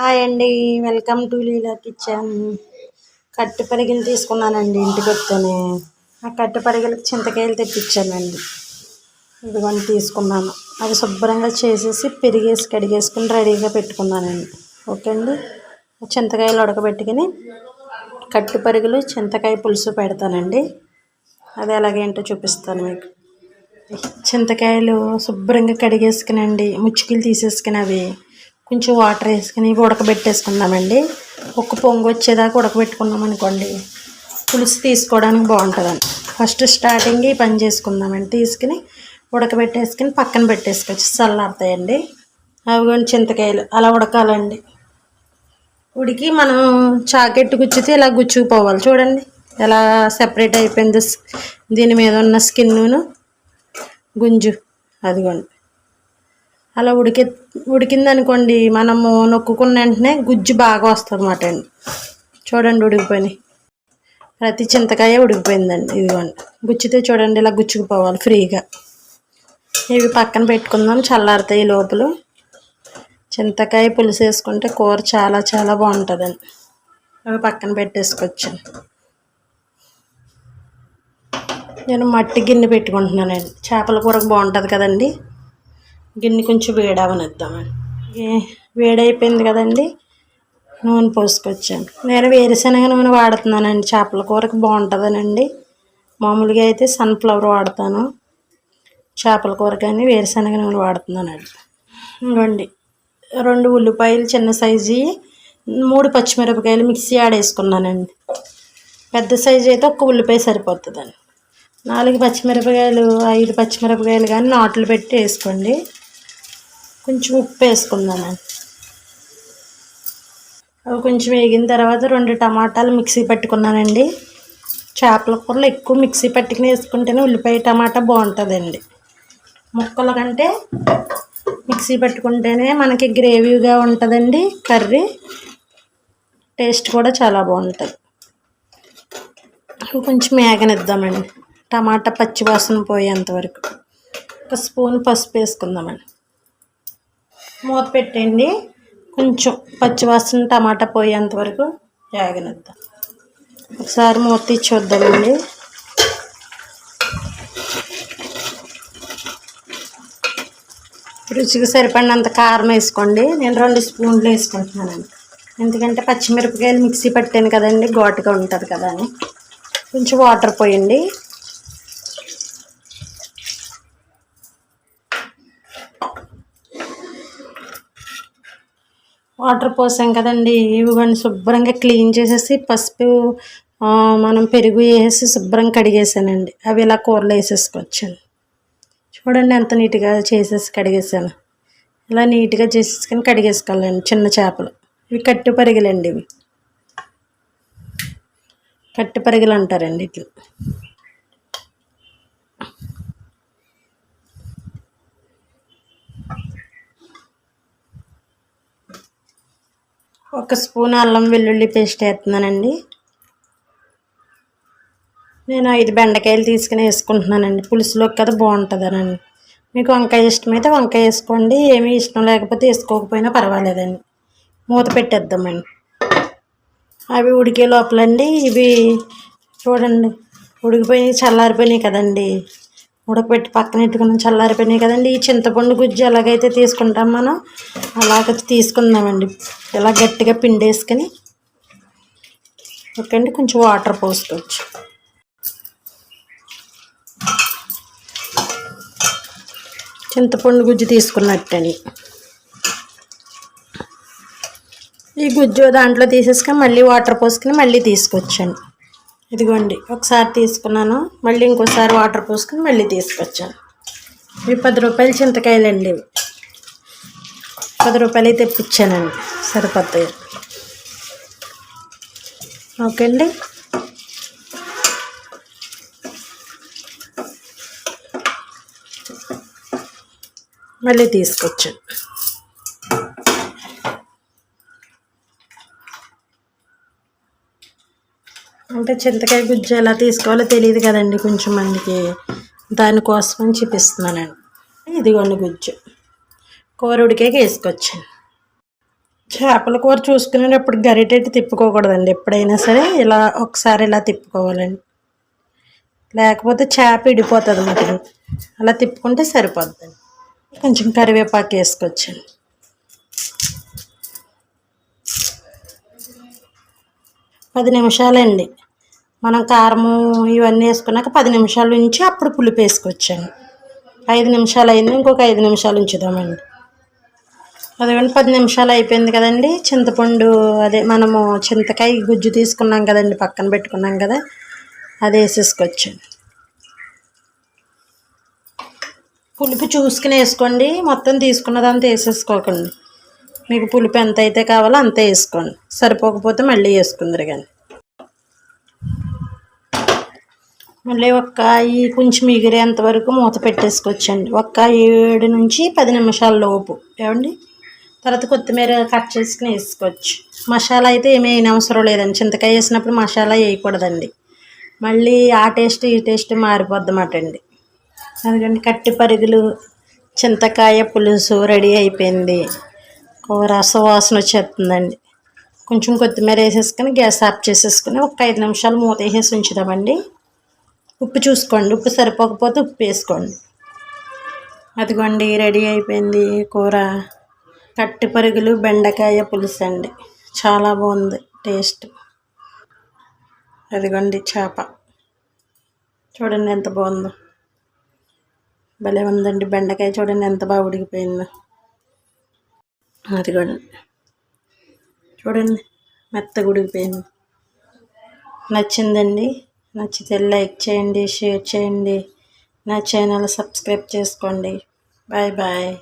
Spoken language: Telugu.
హాయ్ అండి, వెల్కమ్ టు లీలా కిచెన్. కట్టు పరిగెలు తీసుకున్నానండి ఇంటికి వస్తేనే. ఆ కట్టు పరిగెలకు చింతకాయలు తెప్పించానండి. ఇదిగోండి తీసుకున్నాను. అది శుభ్రంగా చేసేసి పెరిగేసి కడిగేసుకుని రెడీగా పెట్టుకున్నానండి. ఓకే అండి. చింతకాయలు ఉడకబెట్టుకుని కట్టు పరిగెలు చింతకాయ పులుసు పెడతానండి. అది ఎలాగేంటో చూపిస్తాను మీకు. చింతకాయలు శుభ్రంగా కడిగేసుకునండి, ముచ్చుకలు తీసేసుకుని అవి కొంచెం వాటర్ వేసుకుని ఉడకబెట్టేసుకుందామండి. ఒక పొంగు వచ్చేదాకా ఉడకబెట్టుకున్నాం అనుకోండి, పులుసు తీసుకోవడానికి బాగుంటుందండి. ఫస్ట్ స్టార్టింగ్ ఈ పని చేసుకుందామండి. తీసుకుని ఉడకబెట్టేసుకుని పక్కన పెట్టేసుకోవచ్చు, చల్లారుతాయండి. అవి కొన్ని చింతకాయలు అలా ఉడకాలండి. ఉడికి మనం చాకెట్టు గుచ్చితే ఇలా గుచ్చుకుపోవాలి. చూడండి ఎలా సెపరేట్ అయిపోయింది దీని మీద ఉన్న స్కిన్ను గుంజు. అదిగోండి అలా ఉడికిందనుకోండి, మనము నొక్కుకున్న వెంటనే గుజ్జు బాగా వస్తుంది అన్నమాట అండి. చూడండి ఉడికిపోయినాయి, ప్రతి చింతకాయ ఉడికిపోయిందండి. ఇదిగోండి గుచ్చితే చూడండి ఇలా గుచ్చుకుపోవాలి ఫ్రీగా. ఇవి పక్కన పెట్టుకుందాం, చల్లారుతాయి లోపల. చింతకాయ పులుసు వేసుకుంటే కూర చాలా చాలా బాగుంటుందండి. అవి పక్కన పెట్టేసుకోవచ్చు. నేను మట్టి గిన్నె పెట్టుకుంటున్నానండి, చేపల కూరకు బాగుంటుంది కదండి. గిన్నె కొంచెం వేడవనిద్దామండి. వేడైపోయింది కదండి, నూనె పోసుకొచ్చాను. నేను వేరుశనగ నూనె వాడుతున్నానండి, చేపల కూరకు బాగుంటుందనండి. మామూలుగా అయితే సన్ఫ్లవర్ వాడతాను, చేపల కూర కానీ వేరుశనగ నూనె వాడుతున్నానండి. ఇంకోండి 2 ఉల్లిపాయలు చిన్న సైజు, 3 పచ్చిమిరపకాయలు మిక్సీ ఆడేసుకున్నానండి. పెద్ద సైజు అయితే 1 ఉల్లిపాయ సరిపోతుందండి. 4 పచ్చిమిరపకాయలు, 5 పచ్చిమిరపకాయలు కానీ నాట్లు పెట్టి వేసుకోండి. కొంచెం ఉప్పు వేసుకుందామండి. అవి కొంచెం వేగిన తర్వాత 2 టమాటాలు మిక్సీ పెట్టుకున్నానండి. చేపల కూరలో ఎక్కువ మిక్సీ పట్టుకుని వేసుకుంటేనే ఉల్లిపాయ టమాటా బాగుంటుందండి. ముక్కల కంటే మిక్సీ పెట్టుకుంటేనే మనకి గ్రేవీగా ఉంటుందండి. కర్రీ టేస్ట్ కూడా చాలా బాగుంటుంది. కొంచెం వేగనిద్దామండి, టమాటా పచ్చివాసన పోయేంతవరకు. 1 స్పూన్ పసుపు వేసుకుందామండి. మూత పెట్టండి, కొంచెం పచ్చివాసన టమాటా పోయేంత వరకు వేగనిద్దాం. ఒకసారి మూత తీసి చూద్దామండి. రుచికి సరిపడినంత కారం వేసుకోండి. నేను 2 స్పూన్లు వేసుకుంటున్నానండి, ఎందుకంటే పచ్చిమిరపకాయలు మిక్సీ పట్టాను కదండి, ఘాటుగా ఉంటుంది కదా అని. కొంచెం వాటర్ పోయండి. వాటర్ పోసాం కదండి, ఇవిగోండి శుభ్రంగా క్లీన్ చేసేసి పసుపు మనం పెరుగు వేసి శుభ్రంగా కడిగేసానండి. అవి ఇలా కూరలో వేసేసుకోవచ్చండి. చూడండి ఎంత నీట్గా చేసేసి కడిగేసాను. ఇలా నీట్గా చేసేసుకొని కడిగేసుకోవాలండి. చిన్న చేపలు ఇవి కట్టు పరిగెలండి, ఇవి కట్టు పరిగెలు అంటారండి ఇట్లా. ఒక స్పూన్ అల్లం వెల్లుల్లి పేస్ట్ వేస్తున్నానండి. నేను 5 బెండకాయలు తీసుకుని వేసుకుంటున్నానండి, పులుసులోకి కదా బాగుంటుందనండి. మీకు వంకాయ ఇష్టమైతే వంకాయ వేసుకోండి, ఏమీ ఇష్టం లేకపోతే వేసుకోకపోయినా పర్వాలేదండి. మూత పెట్టేద్దామండి. అవి ఉడికే లోపలండి ఇవి చూడండి ఉడికిపోయి చల్లారిపోయినాయి కదండి. ఉడకబెట్టి పక్కన పెట్టుకుని చల్లారిపోయినాయి కదండి. ఈ చింతపండు గుజ్జు ఎలాగైతే తీసుకుంటాం మనం అలాగ తీసుకుందామండి. ఇలా గట్టిగా పిండేసుకుని. ఓకే అండి, కొంచెం వాటర్ పోసుకోవచ్చు. చింతపండు గుజ్జు తీసుకున్నట్టండి. ఈ గుజ్జు దాంట్లో తీసేసుకొని మళ్ళీ వాటర్ పోసుకుని మళ్ళీ తీసుకొచ్చాను. ఇదిగోండి ఒకసారి తీసుకున్నాను, మళ్ళీ ఇంకోసారి వాటర్ పోసుకుని మళ్ళీ తీసుకొచ్చాను. ఇవి 10 రూపాయలు చింతకాయలండి. ఇవి 10 రూపాయలు తెప్పించానండి, సరిపోతాయి. ఓకే అండి. మళ్ళీ తీసుకొచ్చాను. అంటే చింతకాయ గుజ్జు ఎలా తీసుకోవాలో తెలియదు కదండి కొంచెం మందికి, దానికోసమని చూపిస్తున్నానండి. ఇదిగోండి గుజ్జు కూర ఉడికాక వేసుకొచ్చాను. చేపల కూర చూసుకునేటప్పుడు గరిటెట్టి తిప్పుకోకూడదండి. ఎప్పుడైనా సరే ఇలా ఒకసారి ఇలా తిప్పుకోవాలండి, లేకపోతే చేప ఇడిపోతుంది మనకి. అలా తిప్పుకుంటే సరిపోద్దండి. కొంచెం కరివేపాకు వేసుకోవచ్చండి. పది నిమిషాలండి. మనం కారము ఇవన్నీ వేసుకున్నాక 10 నిమిషాల నుంచి అప్పుడు పులుపు వేసుకోవచ్చండి. 5 నిమిషాలు అయింది, ఇంకొక 5 నిమిషాలు ఉంచుదామండి. అదిగోండి 10 నిమిషాలు అయిపోయింది కదండి. చింతపండు అదే మనము చింతకాయ గుజ్జు తీసుకున్నాం కదండి, పక్కన పెట్టుకున్నాం కదా, అది వేసేసుకోవచ్చండి. పులుపు చూసుకుని వేసుకోండి, మొత్తం తీసుకున్నదంతా వేసేసుకోకండి. మీకు పులుపు ఎంత అయితే కావాలో అంత వేసుకోండి, సరిపోకపోతే మళ్ళీ వేసుకుందరు. కానీ మళ్ళీ ఈ కొంచెం ఎగిరేంత వరకు మూత పెట్టేసుకోవచ్చండి. 7 నుంచి 10 నిమిషాల లోపు ఏమండి. తర్వాత కొత్తిమీర కట్ చేసుకుని వేసుకోవచ్చు. మసాలా అయితే ఏమీ అవసరం లేదండి. చింతకాయ వేసినప్పుడు మసాలా వేయకూడదండి, మళ్ళీ ఆ టేస్ట్ ఈ టేస్ట్ మారిపోద్దన్నమాట అండి. అందుకని కట్టి పరుగులు చింతకాయ పులుసు రెడీ అయిపోయింది. కూర సువాసన వచ్చేస్తుందండి. కొంచెం కొత్తిమీర వేసేసుకొని గ్యాస్ ఆఫ్ చేసేసుకుని ఒక 5 నిమిషాలు మూత వేసేసి ఉంచుదామండి. ఉప్పు చూసుకోండి, ఉప్పు సరిపోకపోతే ఉప్పు వేసుకోండి. అదిగోండి రెడీ అయిపోయింది కూర. కట్టి పరుగులు బెండకాయ పులుసు అండి, చాలా బాగుంది టేస్ట్. అదిగోండి చేప చూడండి ఎంత బాగుందో, భలే ఉందండి. బెండకాయ చూడండి ఎంత బాగా ఉడికిపోయిందో. అదిగోండి చూడండి మెత్తగా ఉడికిపోయింది. నచ్చిందండి? నచ్చితే లైక్ చేయండి, షేర్ చేయండి, నా ఛానల్ సబ్స్క్రైబ్ చేసుకోండి. Bye bye.